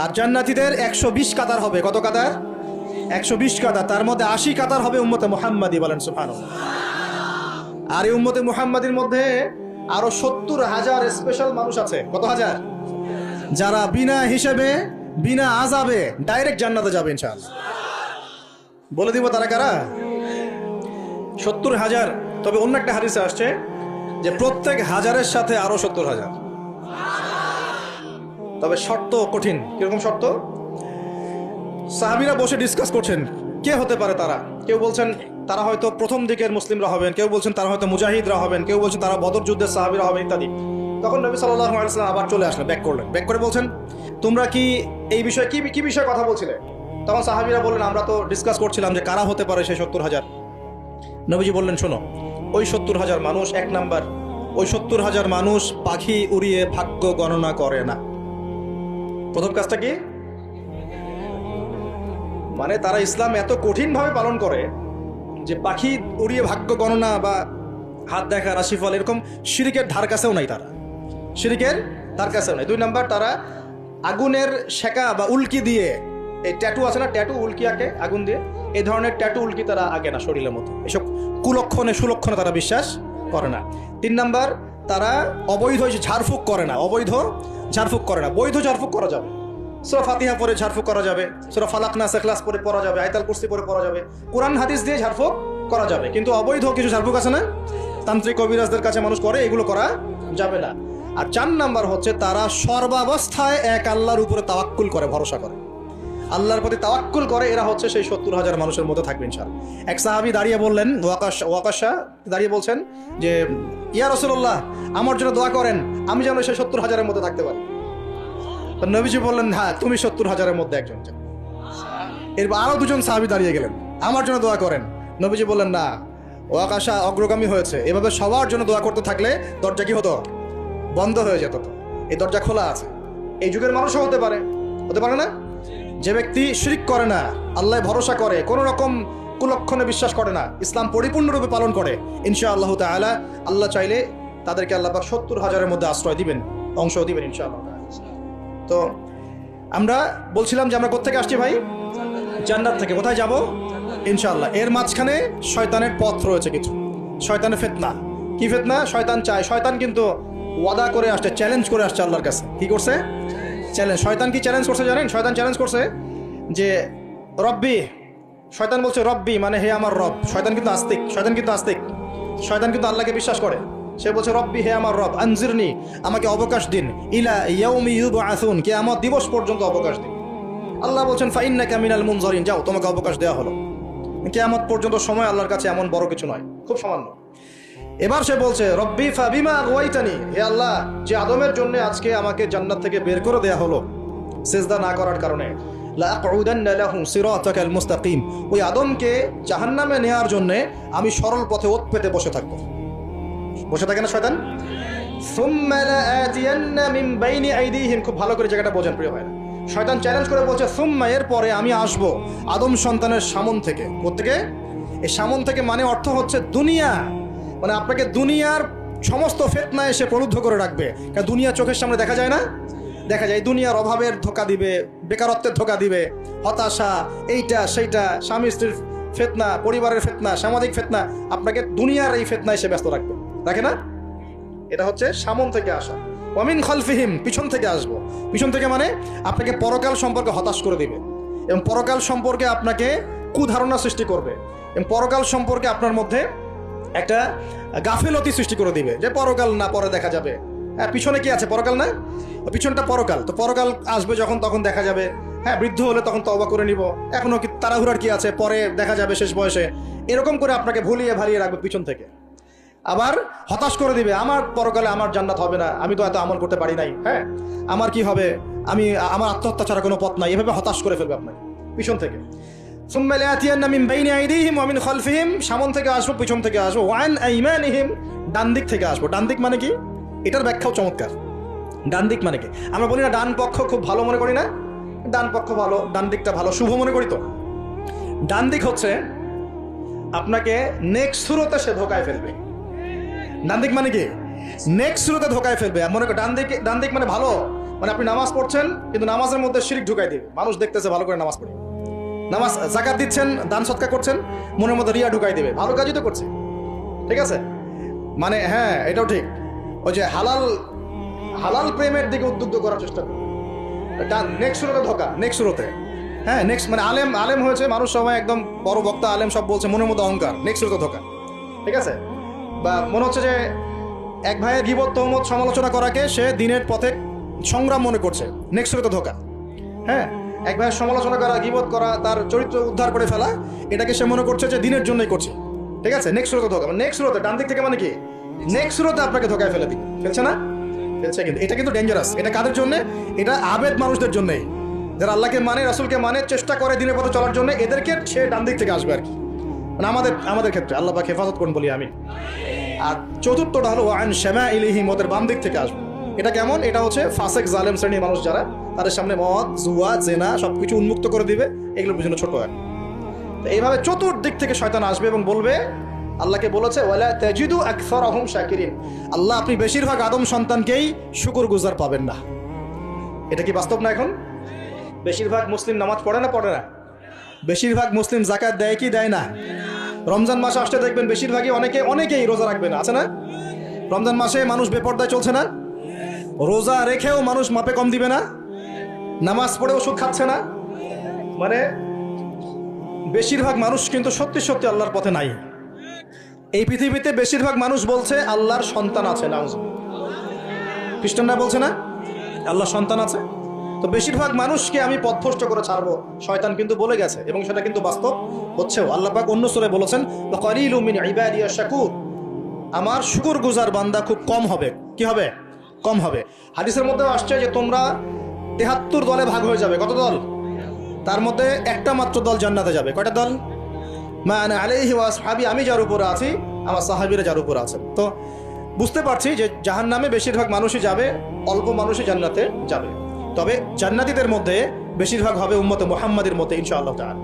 আর জান্নাতীদের 120 কাতার হবে। কত কাতার? 120 কাতার। তার মধ্যে 80 কাতার হবে উম্মতে মুহাম্মাদি, বলেন সুবহানাল্লাহ। আর এই উম্মতে মুহাম্মাদির মধ্যে আরো 70,000 স্পেশাল মানুষ আছে। কত হাজার? যারা বিনা হিসেবে বিনা আযাবে ডাইরেক্ট জান্নাতে যাবে ইনশাআল্লাহ। বলে দিব তারা কারা? 70,000। তবে অন্য একটা হাদিসে আসছে যে প্রত্যেক হাজারের সাথে আরো 70,000। তবে শর্ত কঠিন। কিরকম শর্ত? সাহাবীরা বসে ডিসকাস করছেন কে হতে পারে তারা। কেউ বলছেন তারা হয়তো প্রথম দিকের মুসলিমরা হবেন, কেউ বলছেন তারা হয়তো মুজাহিদরা হবেন, কেউ বলছেন তারা বদর যুদ্ধের সাহাবীরা হবেন ইত্যাদি। তখন নবী সাল্লাল্লাহু আলাইহি ওয়াসাল্লাম আবার চলে আসলেন, ব্যাক করলেন। ব্যাক করে বলছেন তোমরা কি এই বিষয়ে কি বিষয়ে কথা বলছিলে? তখন সাহাবীরা বললেন আমরা তো ডিসকাস করছিলাম যে কারা হতে পারে সেই 70,000। নবীজি বললেন শোনো, ওই 70,000 মানুষ, এক নাম্বার, ওই 70,000 মানুষ পাখি উড়িয়ে ভাগ্য গণনা করে না। প্রথম কাজটা কি? মানে তারা ইসলাম এত কঠিন ভাবে পালন করে যে পাখি উড়িয়ে ভাগ্য গণনা বা হাত দেখা, রাশিফল, এরকম শিরিকের ধার কাছেও নাই। তারা শিরিকের ধার কাছেও নাই। 2 নাম্বার, তারা আগুনের শেকা বা উল্কি দিয়ে, এই ট্যাটু আছে না, ট্যাটু উল্কি আঁকে আগুন দিয়ে, এই ধরনের ট্যাটু উল্কি তারা আঁকে না শরীরের মতো। এসব কুলক্ষণে সুলক্ষণে তারা বিশ্বাস করে না। 3 নাম্বার, তারা অবৈধ ঝাড়ফুঁক করে না। অবৈধ ঝাড়ফুঁক করে না। বৈধ ঝাড়ফুঁক করা যাবে। সূরা ফাতিহা পড়ে ঝাড়ফুঁক করা যাবে, সূরা ফালাক নাস ইখলাস পড়ে পড়া যাবে, আয়াতুল কুরসি পড়ে পড়া যাবে, কোরআন হাদিস দিয়ে ঝাড়ফুঁক করা যাবে। কিন্তু অবৈধ কিছু ঝাড়ফুঁক আছে না, তান্ত্রিক কবিরাজদের কাছে মানুষ করে, এগুলো করা যাবে না। আর 4 নাম্বার হচ্ছে তারা সর্বাবস্থায় এক আল্লাহর উপরে তাওয়াক্কুল করে, ভরসা করে, আল্লাহর প্রতি তাওয়াক্কুল করে। এরা হচ্ছে সেই 70,000 মানুষের মধ্যে থাকবে ইনশাআল্লাহ। এক সাহাবী দাঁড়িয়ে বললেন, ওয়াকাশা দাঁড়িয়ে বলছেন যে ইয়া রাসূলুল্লাহ, আমার জন্য দোয়া করেন, আমি যেন সেই 70,000-এর মধ্যে থাকতে পারি। নবীজি বললেন হ্যাঁ, তুমি 70,000-এর মধ্যে একজন। এরপর আরো 2জন সাহাবী দাঁড়িয়ে গেলেন, আমার জন্য দোয়া করেন। নবীজি বললেন না, ওয়াকাশা অগ্রগামী হয়েছে। এভাবে সবার জন্য দোয়া করতে থাকলে দরজা কি হতো? বন্ধ হয়ে যেত। তো এই দরজা খোলা আছে। এই যুগের মানুষও হতে পারে, হতে পারে না? যে ব্যক্তি শিরক করে না, আল্লাহ ভরসা করে, কোনো রকম কুলক্ষণে বিশ্বাস করে না, ইসলাম পরিপূর্ণরূপে পালন করে, ইনশাআল্লাহ তাআলা আল্লাহ চাইলে তাদেরকে আল্লাহ পাক 70,000-এর মধ্যে আশ্রয় দিবেন, অংশ দিবেন ইনশাআল্লাহ। তো আমরা বলছিলাম যে আমরা কোত্থেকে আসছি ভাই? জান্নাত থেকে। কোথায় যাব? ইনশাআল্লাহ। এর মাঝখানে শয়তানের পথ রয়েছে কিছু, শয়তানের ফিতনা। কি ফিতনা? শয়তান চায়, শয়তান কিন্তু ওয়াদা করে আসছে, চ্যালেঞ্জ করে আসছে আল্লাহর কাছে। কি করছে? চ্যালেঞ্জ। শয়তান কি চ্যালেঞ্জ করছে জানেন? শয়তান চ্যালেঞ্জ করছে যে রব্বি, শয়তান বলছে রব্বি মানে হে আমার রব। শয়তান কিন্তু আস্তিক, শয়তান কিন্তু আল্লাহকে বিশ্বাস করে। সে বলছে রব্বি, হে আমার রব, আনজিরনি, আমাকে অবকাশ দিন, ইলা ইয়াউমি ইউবআসুন, কিয়ামত দিবস পর্যন্ত অবকাশ দিন। আল্লাহ বলছেন ফাইন্নাকা মিনাল মুনজারিন, যাও, তোমাকে অবকাশ দেওয়া হলো। কিয়ামত পর্যন্ত সময় আল্লাহর কাছে এমন বড় কিছু নয়, খুব সামান্য। এবার সে বলছে রব্বি ফাবিমা আগওয়াইতানি, হে আল্লাহ, যে আদমের জন্য আজকে আমাকে জান্নাত থেকে বের করে দেয়া হলো সিজদা না করার কারণে, লাআকুদান্না লাহু সিরাতাকাল মুস্তাকিম, ওই আদমকে জাহান্নামে নেয়ার জন্য আমি সরল পথে ওত পেতে বসে থাকবো। বসে থাকে না শয়তান? সুম্মা লাআতিয়ান্না মিন বাইনি আইদিহিম, খুব ভালো করে জায়গাটা বোঝেন প্রিয় ভাইরা। শয়তান চ্যালেঞ্জ করে বলছে সুম্মা, এর পরে আমি আসব আদম সন্তানের সামন থেকে। কোত্থেকে? এই সামন থেকে মানে অর্থ হচ্ছে দুনিয়া, মানে আপনাকে দুনিয়ার সমস্ত ফিতনা এসে প্রলুব্ধ করে রাখবে। কারণ দুনিয়া চোখের সামনে দেখা যায় না, দেখা যায়। দুনিয়ার অভাবের ধোঁকা দিবে, বেকারত্বের ধোঁকা দিবে, হতাশা, এইটা সেইটা, স্বামী স্ত্রীর ফিতনা, পরিবারের ফিতনা, সামাজিক ফিতনা, আপনাকে দুনিয়ার এই ফিতনা এসে ব্যস্ত রাখবে, রাখে না? এটা হচ্ছে সামন থেকে আসা। ওয়ামিন খালফিহিম, পিছন থেকে আসবো। পিছন থেকে মানে আপনাকে পরকাল সম্পর্কে হতাশ করে দিবে, এবং পরকাল সম্পর্কে আপনাকে কুধারণা সৃষ্টি করবে, এবং পরকাল সম্পর্কে আপনার মধ্যে একটা গাফিলতি সৃষ্টি করে দিবে যে পরকাল না, পরে দেখা যাবে। হ্যাঁ, পিছনে কি আছে? পরকাল না? পিছনটা পরকাল। তো পরকাল আসবে যখন, তখন দেখা যাবে। হ্যাঁ, বৃদ্ধ হলে তখন তওবা করে নিব, এখনো কি তাড়াহুড়ার কি আছে, পরে দেখা যাবে শেষ বয়সে। এরকম করে আপনাকে ভুলিয়ে ভালিয়ে রাখবে পিছন থেকে। আবার হতাশ করে দিবে, আমার পরকালে আমার জান্নাত হবে না, আমি তো এত আমল করতে পারি নাই, হ্যাঁ, আমার কি হবে, আমার আত্মহত্যা ছাড়া কোনো পথ নাই। এভাবে হতাশ করে ফেলবে আপনাকে পিছন থেকে। সুম্মা লাআতিয়ান্না মিন বাইনি আইদিহিম ওয়া মিন খালফিহিম, সামন থেকে আসবো, পিছন থেকে আসবো, ওয়া আন আইমানিহিম, ডান দিক থেকে আসবো। ডান দিক মানে কি? এটার ব্যাখ্যাও চমৎকার। ডান দিক মানে কি? আমরা বলি না ডান পক্ষ খুব ভালো মনে করি না, ডান পক্ষ ভালো, ডান দিকটা ভালো, শুভ মনে করি। তো ডান দিক হচ্ছে আপনাকে নেক্সট সুরতে সে ধোকায় ফেলবে। ডান দিক মানে কি? নেক্সট সুরতে ধোকায় ফেলবে। মনে করো ডান দিক মানে ভালো, মানে আপনি নামাজ পড়ছেন কিন্তু নামাজের মধ্যে শিরিক ঢুকাই দিবে, মানুষ দেখতেছে ভালো করে নামাজ পড়ে। নামাজ যাকাত দিচ্ছেন, দান সৎকার করছেন, মনের মধ্যে রিয়া ঢুকাই দেবে, ভালো কাজই তো করছে, ঠিক আছে। মানে হ্যাঁ, এটাও ঠিক, ওই যে হালাল প্রেমের দিকে উদ্বুদ্ধ করার চেষ্টা করবে, নেক্সট শুরুতে ধোকা, নেক্সট শুরুতে। হ্যাঁ, নেক্সট মানে আলেম হয়েছে মানুষ, সবাই একদম বড় বক্তা আলেম সব বলছে, মনের মধ্যে অহংকার, নেক্সট শুরুতে ধোকা, ঠিক আছে। বা মনে হচ্ছে যে এক ভাইয়ের গীবত তহমত সমালোচনা করাকে সে দিনের পথে সংগ্রাম মনে করছে, নেক্সট শুরুতে ধোকা। হ্যাঁ, এক ভাইয়ের সমালোচনা করা, গীবত করা, তার চরিত্র উদ্ধার করে ফেলা, এটাকে সে মনে করছে যে দিনের জন্যই করছে, ঠিক আছে। নেক্সট শুরুতে ধোকা, নেক্সট শুরুতে ডান দিক থেকে মানে কি নেক্সট শুরুতে আপনাকে ধোকায় ফেলে দিবে, ফেলছে না, ফেলছে। কিন্তু এটা কিন্তু ডেঞ্জারাস। এটা কাদের জন্য? এটা আবেদ মানুষদের জন্যই, যারা আল্লাহকে মানে, রাসূলকে মানে, চেষ্টা করে দিনের পথে চলার জন্য, এদেরকে সে ডান দিক থেকে আসবে আর কি। মানে আমাদের ক্ষেত্রে আল্লাহ পাক হেফাজত করুন বলি আমি। আর চতুর্থটা হলো ওয়ান শামাইলিহিম, ওদের বাম দিক থেকে আসবে। এটা কেমন? এটা হচ্ছে ফাসেক জালেম শ্রেণীর মানুষ যারা, তাদের সামনে মদ, জুয়া, জেনা সবকিছু উন্মুক্ত করে দিবে, এগুলোর পিছনে ছোট হয়। তো এইভাবে চতুর্দিক থেকে শয়তান আসবে এবং বলবে, আল্লাহকে বলেছে ওয়ালা তাজিদু আকসারহুম শাকিরিন, আল্লাহ আপনি বেশিরভাগ আদম সন্তানকেই শুকরগুজার পাবেন না। এটা কি বাস্তব না? এখন বেশিরভাগ মুসলিম নামাজ পড়ে না? পড়ে না। বেশিরভাগ মুসলিম যাকাত দেয় কি দেয় না? রমজান মাসে আসতে দেখবেন বেশিরভাগই অনেকেই রোজা রাখবে না, আছে না? রমজান মাসে মানুষ বেপরদায় চলছে না? রোজা রেখেও মানুষ মাপে কম দিবে না? নামাজ পড়ে ওষুধ খাচ্ছে না? মানে বেশিরভাগ মানুষ কিন্তু সত্যি সত্যি আল্লাহর পথে নাই। এই পৃথিবীতে বেশিরভাগ মানুষ বলছে আল্লাহর সন্তান আছে, নাউজুবিল্লাহ। খ্রিস্টানরা বলছে না আল্লাহর সন্তান আছে? তো বেশিরভাগ মানুষকে আমি পথভ্রষ্ট করে ছাড়বো, শয়তান কিন্তু বলে গেছে, এবং সেটা কিন্তু বাস্তব হচ্ছেও। আল্লাহ পাক অন্য সূরায় বলেছেন ওয়াকালিলুম মিন ইবাদিয়াশ শাকুর, আমার শুকরগুজার বান্দা খুব কম হবে। কি হবে? কম হবে। হাদিসের মধ্যেও আসছে যে তোমরা ৭৩ দলে ভাগ হয়ে যাবে। কত দল? তার মধ্যে একটা মাত্র দল জান্নাতে যাবে। কয়টা দল? মা আনা আলাইহি ওয়া আসহাবি, আমি যার উপরে আছি, আমার সাহাবীরা যার উপরে আছেন। তো বুঝতে পারছি যে জাহান্নামে বেশিরভাগ মানুষই যাবে, অল্প মানুষই জান্নাতে যাবে। তবে জান্নাতীদের মধ্যে বেশিরভাগ হবে উম্মতে মুহাম্মাদের মতে ইনশাআল্লাহ তাআলা।